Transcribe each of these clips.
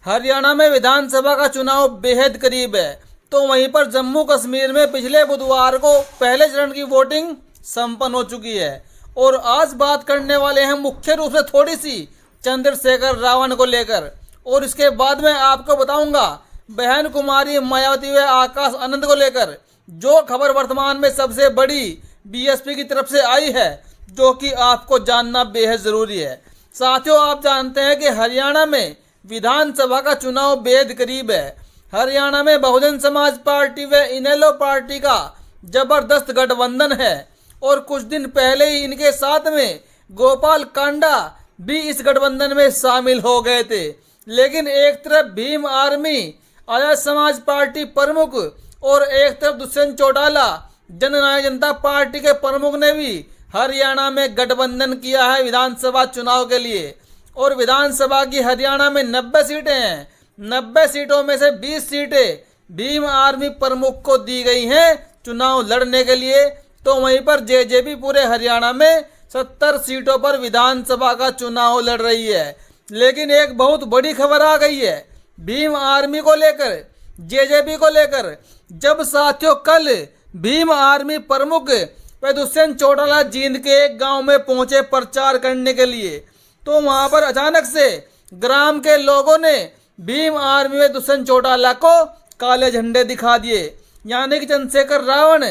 हरियाणा में विधानसभा का चुनाव बेहद करीब है, तो वहीं पर जम्मू कश्मीर में पिछले बुधवार को पहले चरण की वोटिंग संपन्न हो चुकी है। और आज बात करने वाले हैं मुख्य रूप से थोड़ी सी चंद्रशेखर रावण को लेकर, और इसके बाद में आपको बताऊंगा बहन कुमारी मायावती व आकाश आनंद को लेकर जो खबर वर्तमान में सबसे बड़ी बीएसपी की तरफ से आई है, जो कि आपको जानना बेहद जरूरी है। साथियों, आप जानते हैं कि हरियाणा में विधानसभा का चुनाव बेहद करीब है। हरियाणा में बहुजन समाज पार्टी व इनेलो पार्टी का जबरदस्त गठबंधन है, और कुछ दिन पहले ही इनके साथ में गोपाल कांडा भी इस गठबंधन में शामिल हो गए थे। लेकिन एक तरफ भीम आर्मी आजाद समाज पार्टी प्रमुख और एक तरफ दुष्यंत चौटाला जननायक जनता पार्टी के प्रमुख ने भी हरियाणा में गठबंधन किया है विधानसभा चुनाव के लिए। और विधानसभा की हरियाणा में 90 सीटें हैं। 90 सीटों में से 20 सीटें भीम आर्मी प्रमुख को दी गई हैं चुनाव लड़ने के लिए। तो वहीं पर जेजेपी पूरे हरियाणा में 70 सीटों पर विधानसभा का चुनाव लड़ रही है। लेकिन एक बहुत बड़ी खबर आ गई है भीम आर्मी को लेकर, जेजेपी को लेकर। जब साथियों कल भीम आर्मी प्रमुख व दुष्यंत चौटाला जींद के एक गांव में पहुंचे प्रचार करने के लिए, तो वहां पर अचानक से ग्राम के लोगों ने भीम आर्मी व दुष्यंत चौटाला को काले झंडे दिखा दिए। यानी कि चंद्रशेखर रावण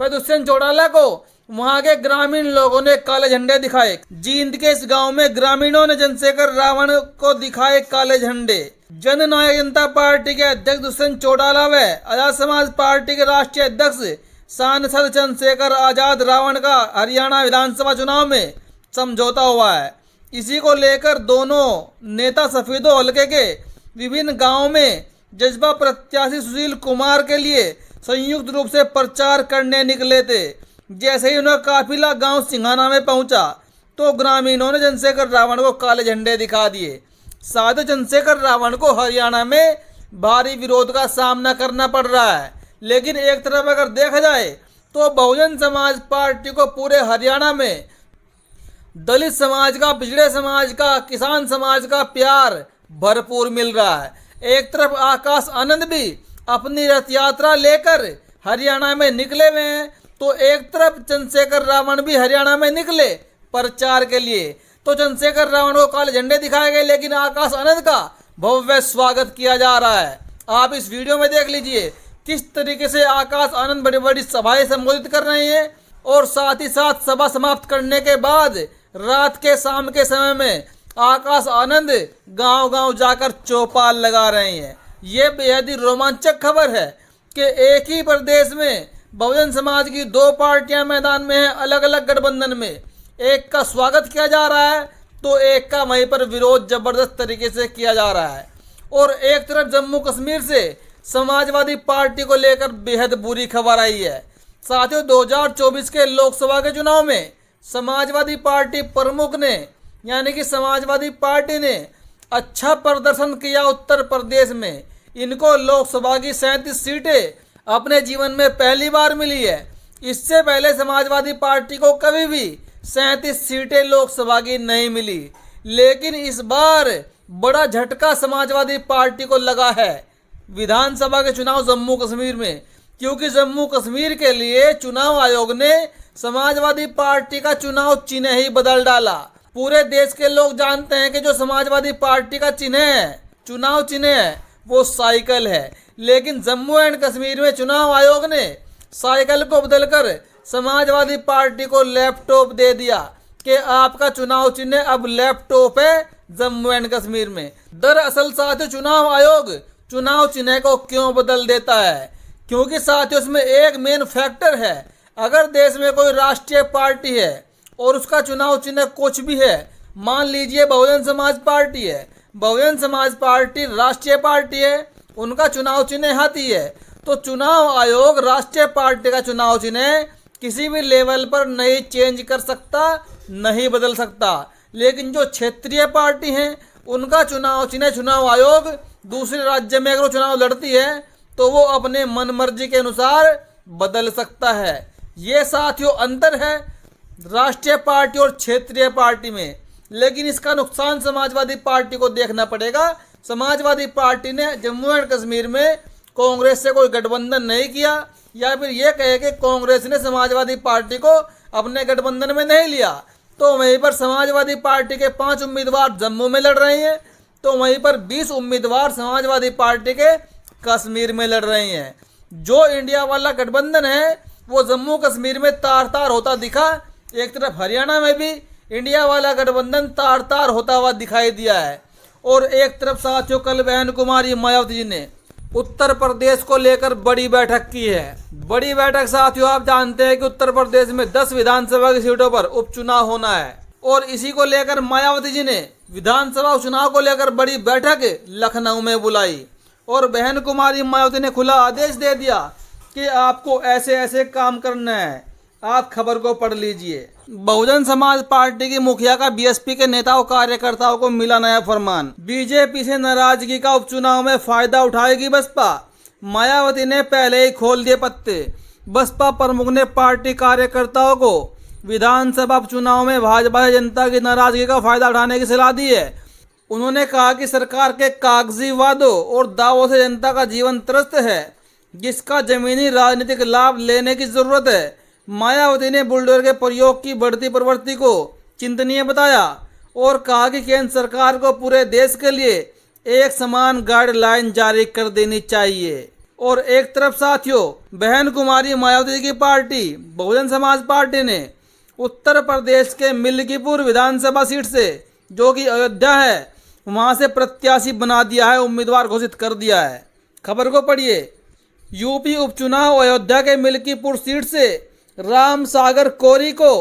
व दुष्यंत चौटाला को वहां के ग्रामीण लोगों ने काले झंडे दिखाए। जींद के इस गांव में ग्रामीणों ने चंद्रशेखर रावण को दिखाए काले झंडे। जननायक जनता पार्टी के अध्यक्ष दुष्यंत चौटाला व आजाद समाज पार्टी के राष्ट्रीय अध्यक्ष सांसद चंद्रशेखर आजाद रावण का हरियाणा विधानसभा चुनाव में समझौता हुआ है। इसी को लेकर दोनों नेता सफेदो हल्के के विभिन्न गांवों में जज्बा प्रत्याशी सुशील कुमार के लिए संयुक्त रूप से प्रचार करने निकले थे। जैसे ही उनका काफिला गांव सिंघाना में पहुंचा, तो ग्रामीणों ने चंद्रशेखर रावण को काले झंडे दिखा दिए। साथ ही चंद्रशेखर रावण को हरियाणा में भारी विरोध का सामना करना पड़ रहा है। लेकिन एक तरफ अगर देखा जाए तो बहुजन समाज पार्टी को पूरे हरियाणा में दलित समाज का, पिछड़े समाज का, किसान समाज का प्यार भरपूर मिल रहा है। एक तरफ आकाश आनंद भी अपनी रथ यात्रा लेकर हरियाणा में निकले हुए हैं, तो एक तरफ चंद्रशेखर रावण भी हरियाणा में निकले प्रचार के लिए। तो चंद्रशेखर रावण को काले झंडे दिखाए गए, लेकिन आकाश आनंद का भव्य स्वागत किया जा रहा है। आप इस वीडियो में देख लीजिए किस तरीके से आकाश आनंद बड़ी बड़ी सभाएं संबोधित कर रहे हैं, और साथ ही साथ सभा समाप्त करने के बाद रात के शाम के समय में आकाश आनंद गांव-गांव जाकर चौपाल लगा रहे हैं। ये बेहद ही रोमांचक खबर है कि एक ही प्रदेश में बहुजन समाज की दो पार्टियां मैदान में हैं, अलग अलग गठबंधन में। एक का स्वागत किया जा रहा है, तो एक का वहीं पर विरोध जबरदस्त तरीके से किया जा रहा है। और एक तरफ जम्मू कश्मीर से समाजवादी पार्टी को लेकर बेहद बुरी खबर आई है। साथियों, 2024 के लोकसभा के चुनाव में समाजवादी पार्टी प्रमुख ने, यानी कि समाजवादी पार्टी ने अच्छा प्रदर्शन किया उत्तर प्रदेश में। इनको लोकसभा की 37 सीटें अपने जीवन में पहली बार मिली है। इससे पहले समाजवादी पार्टी को कभी भी 37 सीटें लोकसभा की नहीं मिली। लेकिन इस बार बड़ा झटका समाजवादी पार्टी को लगा है विधानसभा के चुनाव जम्मू कश्मीर में, क्योंकि जम्मू कश्मीर के लिए चुनाव आयोग ने समाजवादी पार्टी का चुनाव चिन्ह ही बदल डाला। पूरे देश के लोग जानते हैं कि जो समाजवादी पार्टी का चिन्ह है, चुनाव चिन्ह है, वो साइकिल है। लेकिन जम्मू एंड कश्मीर में चुनाव आयोग ने साइकिल को बदलकर समाजवादी पार्टी को लैपटॉप दे दिया कि आपका चुनाव चिन्ह अब लैपटॉप है जम्मू एंड कश्मीर में। दरअसल साथियों, चुनाव आयोग चुनाव चिन्ह को क्यों बदल देता है? क्योंकि साथियों इसमें एक मेन फैक्टर है। अगर देश में कोई राष्ट्रीय पार्टी है और उसका चुनाव चिन्ह कुछ भी है, मान लीजिए बहुजन समाज पार्टी है, बहुजन समाज पार्टी राष्ट्रीय पार्टी है, उनका चुनाव चिन्ह हाथी है, तो चुनाव आयोग राष्ट्रीय पार्टी का चुनाव चिन्ह किसी भी लेवल पर नहीं चेंज कर सकता, नहीं बदल सकता। लेकिन जो क्षेत्रीय पार्टी हैं उनका चुनाव चिन्ह चुनाव आयोग दूसरे राज्य में अगर वो चुनाव लड़ती है तो वो अपने मन मर्जी के अनुसार बदल सकता है। ये साथियों अंतर है राष्ट्रीय पार्टी और क्षेत्रीय पार्टी में। लेकिन इसका नुकसान समाजवादी पार्टी को देखना पड़ेगा। समाजवादी पार्टी ने जम्मू एंड कश्मीर में कांग्रेस से कोई गठबंधन नहीं किया, या फिर ये कहे कि कांग्रेस ने समाजवादी पार्टी को अपने गठबंधन में नहीं लिया। तो वहीं पर समाजवादी पार्टी के 5 उम्मीदवार जम्मू में लड़ रहे हैं, तो वहीं पर 20 उम्मीदवार समाजवादी पार्टी के कश्मीर में लड़ रहे हैं। जो इंडिया वाला गठबंधन है वो जम्मू कश्मीर में तार तार होता दिखा। एक तरफ हरियाणा में भी इंडिया वाला गठबंधन तार तार होता हुआ दिखाई दिया है। और एक तरफ साथियों कल बहन कुमारी मायावती जी ने उत्तर प्रदेश को लेकर बड़ी बैठक की है। बड़ी बैठक साथियों, आप जानते हैं कि उत्तर प्रदेश में 10 विधानसभा की सीटों पर उपचुनाव होना है, और इसी को लेकर मायावती जी ने विधानसभा चुनाव को लेकर बड़ी बैठक लखनऊ में बुलाई। और बहन कुमारी मायावती ने खुला आदेश दे दिया कि आपको ऐसे ऐसे काम करना है, आप खबर को पढ़ लीजिए। बहुजन समाज पार्टी की मुखिया का बीएसपी के नेताओं कार्यकर्ताओं को मिला नया फरमान। बीजेपी से नाराजगी का उपचुनाव में फायदा उठाएगी बसपा। मायावती ने पहले ही खोल दिए पत्ते। बसपा प्रमुख ने पार्टी कार्यकर्ताओं को विधानसभा चुनाव में भाजपा से जनता की नाराजगी का फायदा उठाने की सलाह दी है। उन्होंने कहा कि सरकार के कागजी वादों और दावों से जनता का जीवन त्रस्त है, जिसका जमीनी राजनीतिक लाभ लेने की जरूरत है। मायावती ने बुलडोजर के प्रयोग की बढ़ती प्रवृत्ति को चिंतनीय बताया और कहा कि केंद्र सरकार को पूरे देश के लिए एक समान गाइडलाइन जारी कर देनी चाहिए। और एक तरफ साथियों बहन कुमारी मायावती की पार्टी बहुजन समाज पार्टी ने उत्तर प्रदेश के मिल्कीपुर विधानसभा सीट से, जो कि अयोध्या है, वहां से प्रत्याशी बना दिया है, उम्मीदवार घोषित कर दिया है। खबर को पढ़िए। यूपी उपचुनाव अयोध्या के मिल्कीपुर सीट से राम सागर कोरी को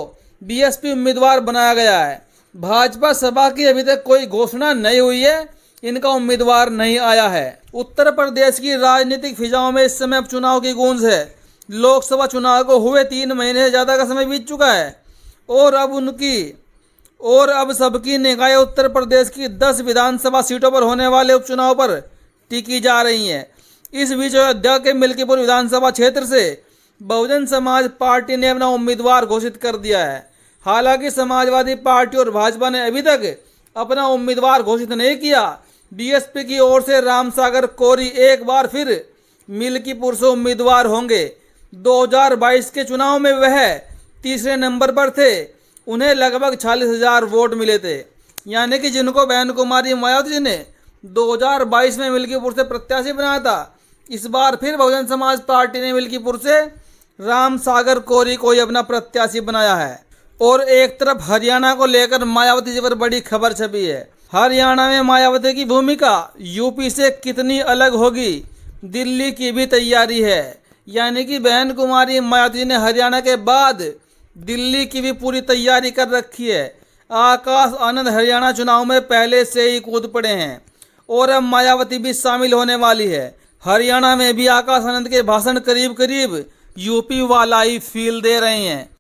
बीएसपी उम्मीदवार बनाया गया है। भाजपा सभा की अभी तक कोई घोषणा नहीं हुई है, इनका उम्मीदवार नहीं आया है। उत्तर प्रदेश की राजनीतिक फिजाओं में इस समय उपचुनाव की गूंज है। लोकसभा चुनाव को हुए 3 महीने से ज्यादा का समय बीत चुका है और अब सबकी निगाहें उत्तर प्रदेश की 10 विधानसभा सीटों पर होने वाले उपचुनाव पर टिकी जा रही हैं। इस बीच अयोध्या के मिल्कीपुर विधानसभा क्षेत्र से बहुजन समाज पार्टी ने अपना उम्मीदवार घोषित कर दिया है। हालांकि समाजवादी पार्टी और भाजपा ने अभी तक अपना उम्मीदवार घोषित नहीं किया। बीएसपी की ओर से राम सागर कोरी एक बार फिर मिल्कीपुर से उम्मीदवार होंगे। 2022 के चुनाव में वह तीसरे नंबर पर थे, उन्हें लगभग 40,000 वोट मिले थे। यानी कि जिनको बहन कुमारी मायावती जी ने 2022 में मिल्कीपुर से प्रत्याशी बनाया था, इस बार फिर बहुजन समाज पार्टी ने मिल्कीपुर से राम सागर कोरी को ही अपना प्रत्याशी बनाया है। और एक तरफ हरियाणा को लेकर मायावती जी पर बड़ी खबर छपी है। हरियाणा में मायावती की भूमिका यूपी से कितनी अलग होगी, दिल्ली की भी तैयारी है। यानी कि बहन कुमारी मायावती ने हरियाणा के बाद दिल्ली की भी पूरी तैयारी कर रखी है। आकाश आनंद हरियाणा चुनाव में पहले से ही कूद पड़े हैं और अब मायावती भी शामिल होने वाली है। हरियाणा में भी आकाश आनंद के भाषण करीब करीब यूपी वाला ही फील दे रहे हैं।